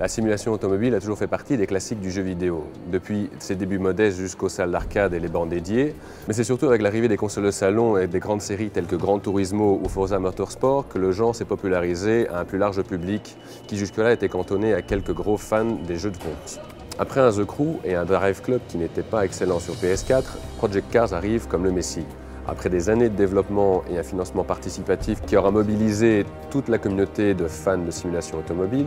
La simulation automobile a toujours fait partie des classiques du jeu vidéo, depuis ses débuts modestes jusqu'aux salles d'arcade et les bancs dédiés. Mais c'est surtout avec l'arrivée des consoles de salon et des grandes séries telles que Gran Turismo ou Forza Motorsport que le genre s'est popularisé à un plus large public qui jusque-là était cantonné à quelques gros fans des jeux de course. Après un The Crew et un Drive Club qui n'étaient pas excellents sur PS4, Project Cars arrive comme le messie. Après des années de développement et un financement participatif qui aura mobilisé toute la communauté de fans de simulation automobile,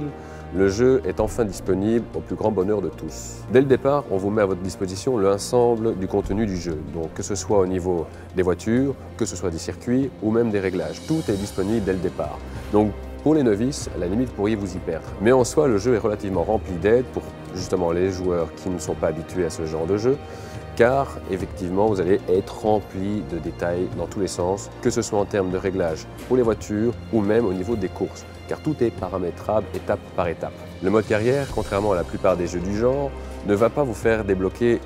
le jeu est enfin disponible au plus grand bonheur de tous. Dès le départ, on vous met à votre disposition l'ensemble du contenu du jeu, donc que ce soit au niveau des voitures, que ce soit des circuits ou même des réglages. Tout est disponible dès le départ. Donc pour les novices, à la limite, vous pourriez vous y perdre. Mais en soi, le jeu est relativement rempli d'aides pour justement les joueurs qui ne sont pas habitués à ce genre de jeu, car effectivement, vous allez être rempli de détails dans tous les sens, que ce soit en termes de réglage pour les voitures ou même au niveau des courses, car tout est paramétrable étape par étape. Le mode carrière, contrairement à la plupart des jeux du genre, ne va pas vous faire débloquer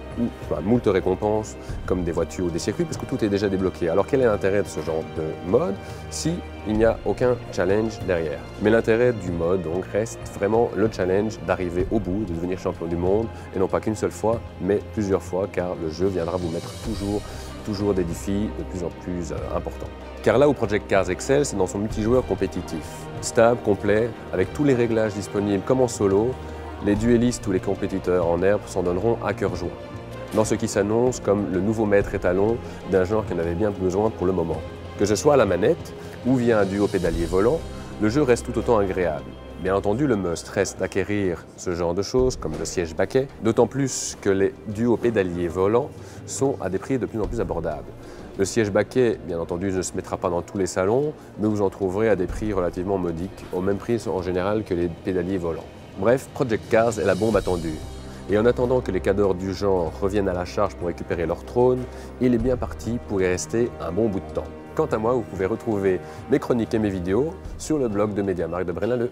moult récompenses comme des voitures ou des circuits parce que tout est déjà débloqué. Alors quel est l'intérêt de ce genre de mode si il n'y a aucun challenge derrière? Mais l'intérêt du mode donc reste vraiment le challenge d'arriver au bout, de devenir champion du monde et non pas qu'une seule fois mais plusieurs fois car le jeu viendra vous mettre toujours des défis de plus en plus importants. Car là où Project Cars excelle, c'est dans son multijoueur compétitif. Stable, complet, avec tous les réglages disponibles comme en solo, les duellistes ou les compétiteurs en herbe s'en donneront à cœur joie, dans ce qui s'annonce comme le nouveau maître étalon d'un genre qui en avait bien besoin pour le moment. Que ce soit à la manette ou via un duo pédalier volant, le jeu reste tout autant agréable. Bien entendu, le must reste d'acquérir ce genre de choses comme le siège baquet, d'autant plus que les duos pédaliers volants sont à des prix de plus en plus abordables. Le siège baquet, bien entendu, ne se mettra pas dans tous les salons, mais vous en trouverez à des prix relativement modiques, au même prix en général que les pédaliers volants. Bref, Project Cars est la bombe attendue. Et en attendant que les cadors du genre reviennent à la charge pour récupérer leur trône, il est bien parti pour y rester un bon bout de temps. Quant à moi, vous pouvez retrouver mes chroniques et mes vidéos sur le blog de MediaMarkt de Braine-l'Alleud.